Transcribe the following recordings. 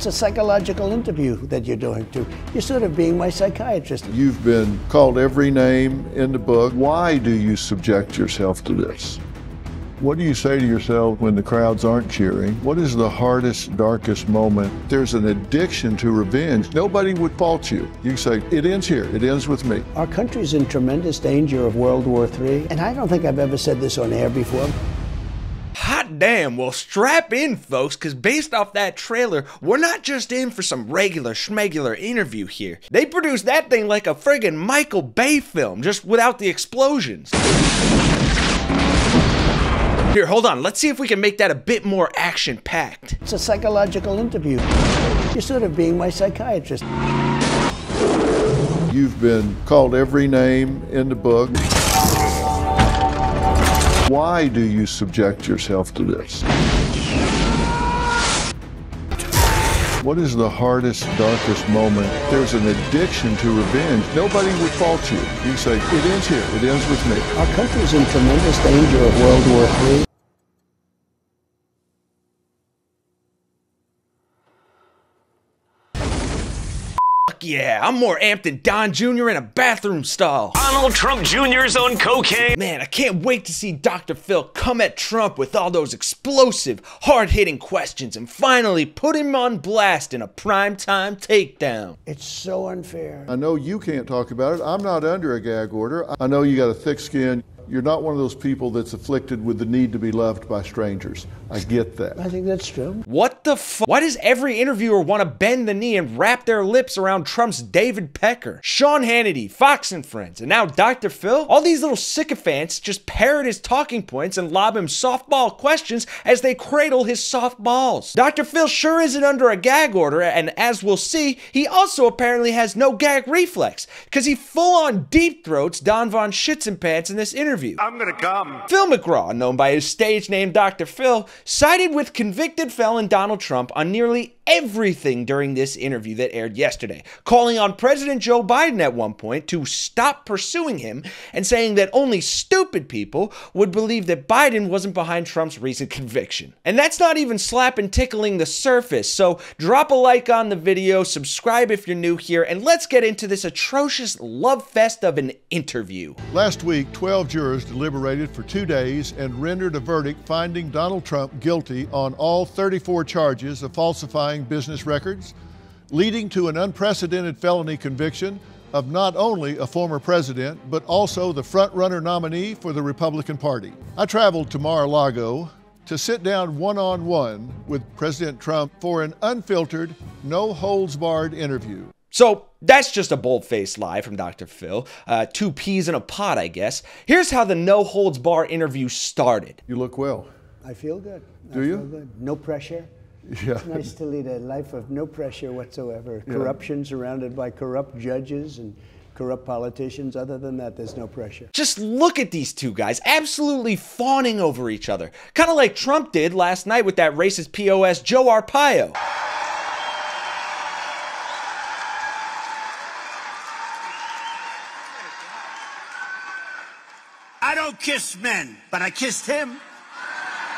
It's a psychological interview that you're doing too. You're sort of being my psychiatrist. You've been called every name in the book. Why do you subject yourself to this? What do you say to yourself when the crowds aren't cheering? What is the hardest, darkest moment? There's an addiction to revenge. Nobody would fault you. You can say, it ends here. It ends with me. Our country's in tremendous danger of World War III, and I don't think I've ever said this on air before. Hot damn, well strap in folks, cause based off that trailer, we're not just in for some regular schmegular interview here. They produced that thing like a friggin' Michael Bay film, just without the explosions. Here, hold on, let's see if we can make that a bit more action-packed. It's a psychological interview. You're sort of being my psychiatrist. You've been called every name in the book. Why do you subject yourself to this? What is the hardest, darkest moment? There's an addiction to revenge. Nobody would fault you. You say, it ends here. It ends with me. Our country's in tremendous danger of World War III. Yeah, I'm more amped than Don Jr. in a bathroom stall. Donald Trump Jr.'s on cocaine. Man, I can't wait to see Dr. Phil come at Trump with all those explosive, hard-hitting questions and finally put him on blast in a primetime takedown. It's so unfair. I know you can't talk about it. I'm not under a gag order. I know you got a thick skin. You're not one of those people that's afflicted with the need to be loved by strangers. I get that. I think that's true. What the f? Why does every interviewer want to bend the knee and wrap their lips around Trump's David Pecker, Sean Hannity, Fox and Friends, and now Dr. Phil? All these little sycophants just parrot his talking points and lob him softball questions as they cradle his soft balls. Dr. Phil sure isn't under a gag order, and as we'll see, he also apparently has no gag reflex, because he full-on deep throats Don Von Schitzenpants in this interview. I'm gonna come. Phil McGraw, known by his stage name Dr. Phil, sided with convicted felon Donald Trump on nearly everything during this interview that aired yesterday, calling on President Joe Biden at one point to stop pursuing him and saying that only stupid people would believe that Biden wasn't behind Trump's recent conviction. And that's not even slapping tickling the surface, so drop a like on the video, subscribe if you're new here, and let's get into this atrocious love fest of an interview. Last week, 12 jurors deliberated for 2 days and rendered a verdict finding Donald Trump guilty on all 34 charges of falsifying business records, leading to an unprecedented felony conviction of not only a former president, but also the front-runner nominee for the Republican Party. I traveled to Mar-a-Lago to sit down one-on-one with President Trump for an unfiltered, no-holds-barred interview. So that's just a bold-faced lie from Dr. Phil. 2 peas in a pod, I guess. Here's how the no-holds-bar interview started. You look well. I feel good. Do you? I feel good. No pressure. Yeah. It's nice to lead a life of no pressure whatsoever. Yeah. Corruption surrounded by corrupt judges and corrupt politicians. Other than that, there's no pressure. Just look at these two guys absolutely fawning over each other. Kind of like Trump did last night with that racist POS Joe Arpaio. I don't kiss men, but I kissed him.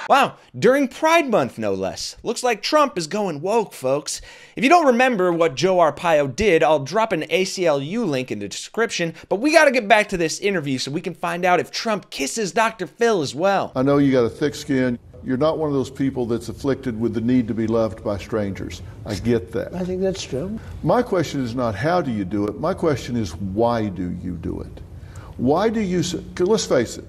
Wow, during Pride Month, no less. Looks like Trump is going woke, folks. If you don't remember what Joe Arpaio did, I'll drop an ACLU link in the description, but we gotta get back to this interview so we can find out if Trump kisses Dr. Phil as well. I know you got a thick skin. You're not one of those people that's afflicted with the need to be loved by strangers. I get that. I think that's true. My question is not how do you do it. My question is why do you do it? Why do you, 'cause let's face it,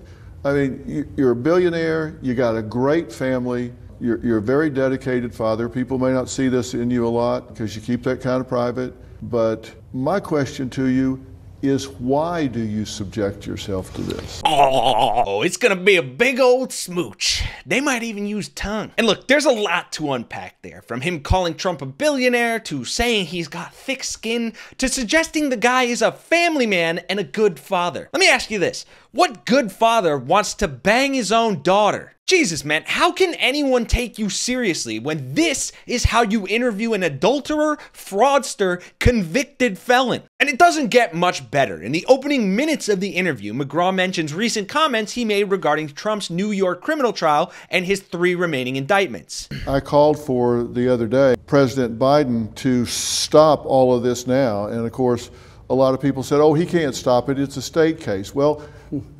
I mean, you're a billionaire, you got a great family, you're a very dedicated father. People may not see this in you a lot because you keep that kind of private, but my question to you is why do you subject yourself to this? Oh, it's gonna be a big old smooch. They might even use tongue. And look, there's a lot to unpack there, from him calling Trump a billionaire, to saying he's got thick skin, to suggesting the guy is a family man and a good father. Let me ask you this. What good father wants to bang his own daughter? Jesus, man, how can anyone take you seriously when this is how you interview an adulterer, fraudster, convicted felon? And it doesn't get much better. In the opening minutes of the interview, McGraw mentions recent comments he made regarding Trump's New York criminal trial and his 3 remaining indictments. I called for the other day President Biden to stop all of this now, and of course a lot of people said, oh, he can't stop it, it's a state case. Well,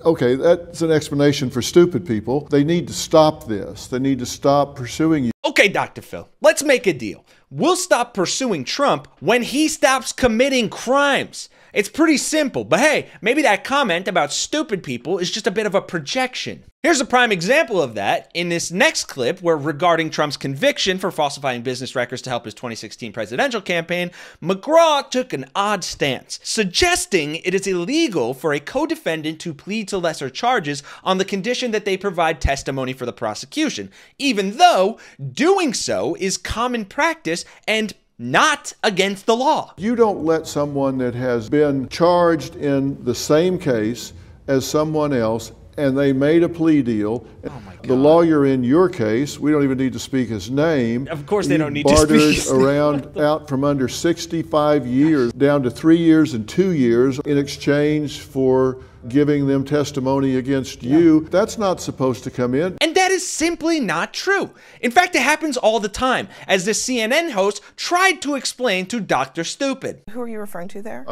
okay, that's an explanation for stupid people. They need to stop this. They need to stop pursuing you. Okay, Dr. Phil, let's make a deal. We'll stop pursuing Trump when he stops committing crimes. It's pretty simple, but hey, maybe that comment about stupid people is just a bit of a projection. Here's a prime example of that in this next clip where, regarding Trump's conviction for falsifying business records to help his 2016 presidential campaign, McGraw took an odd stance, suggesting it is illegal for a co-defendant to plead to lesser charges on the condition that they provide testimony for the prosecution, even though doing so is common practice and not against the law. You don't let someone that has been charged in the same case as someone else and they made a plea deal. Oh my God. The lawyer in your case, we don't even need to speak his name. Of course they don't need to speak his name. Around out from under 65 years down to 3 years and 2 years in exchange for giving them testimony against you. That's not supposed to come in. And that is simply not true. In fact, it happens all the time, as the CNN host tried to explain to Dr. Stupid. Who are you referring to there?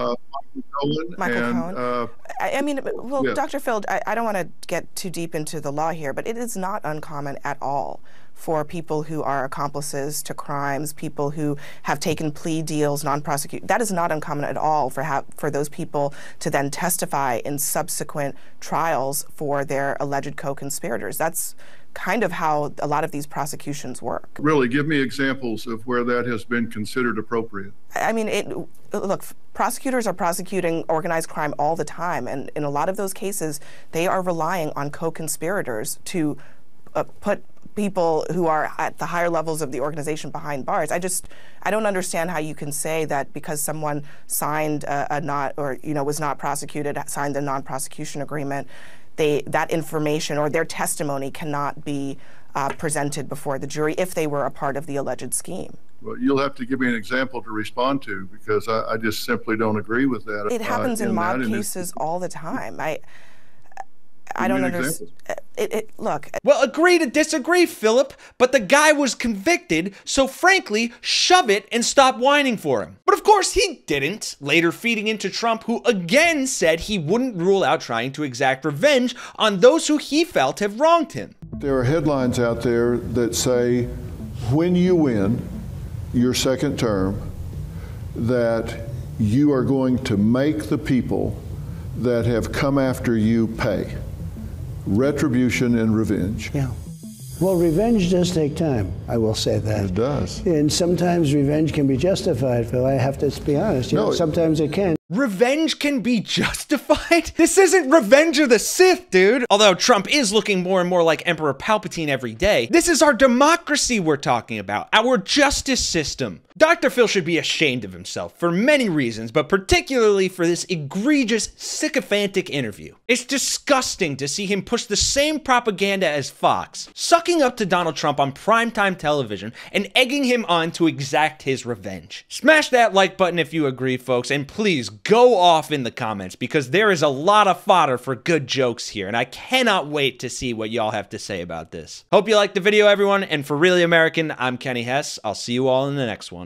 Michael Cohen. I mean, well, yes. Dr. Phil, I don't want to get too deep into the law here, but it is not uncommon at all for people who are accomplices to crimes, people who have taken plea deals, non-prosecute. That is not uncommon at all for those people to then testify in subsequent trials for their alleged co-conspirators. That's kind of how a lot of these prosecutions work. Really, give me examples of where that has been considered appropriate. I mean, look, prosecutors are prosecuting organized crime all the time, and in a lot of those cases, they are relying on co-conspirators to put people who are at the higher levels of the organization behind bars. I don't understand how you can say that because someone signed was not prosecuted, signed a non-prosecution agreement, that information or their testimony cannot be presented before the jury if they were a part of the alleged scheme. Well, you'll have to give me an example to respond to, because I just simply don't agree with that. It happens in mob cases all the time. I don't understand. Look. Well, agree to disagree, Philip, but the guy was convicted, so frankly, shove it and stop whining for him. But of course he didn't, later feeding into Trump, who again said he wouldn't rule out trying to exact revenge on those who he felt have wronged him. There are headlines out there that say, when you win your second term, that you are going to make the people that have come after you pay. Retribution and revenge. Yeah. Well, revenge does take time, I will say that. It does. And sometimes revenge can be justified, Phil. I have to be honest. Sometimes it can. Revenge can be justified? This isn't Revenge of the Sith, dude. Although Trump is looking more and more like Emperor Palpatine every day. This is our democracy we're talking about, our justice system. Dr. Phil should be ashamed of himself for many reasons, but particularly for this egregious, sycophantic interview. It's disgusting to see him push the same propaganda as Fox, sucking up to Donald Trump on primetime television and egging him on to exact his revenge. Smash that like button if you agree, folks, and please go off in the comments, because there is a lot of fodder for good jokes here, and I cannot wait to see what y'all have to say about this. Hope you liked the video, everyone, and for Really American, I'm Kenny Hesse. I'll see you all in the next one.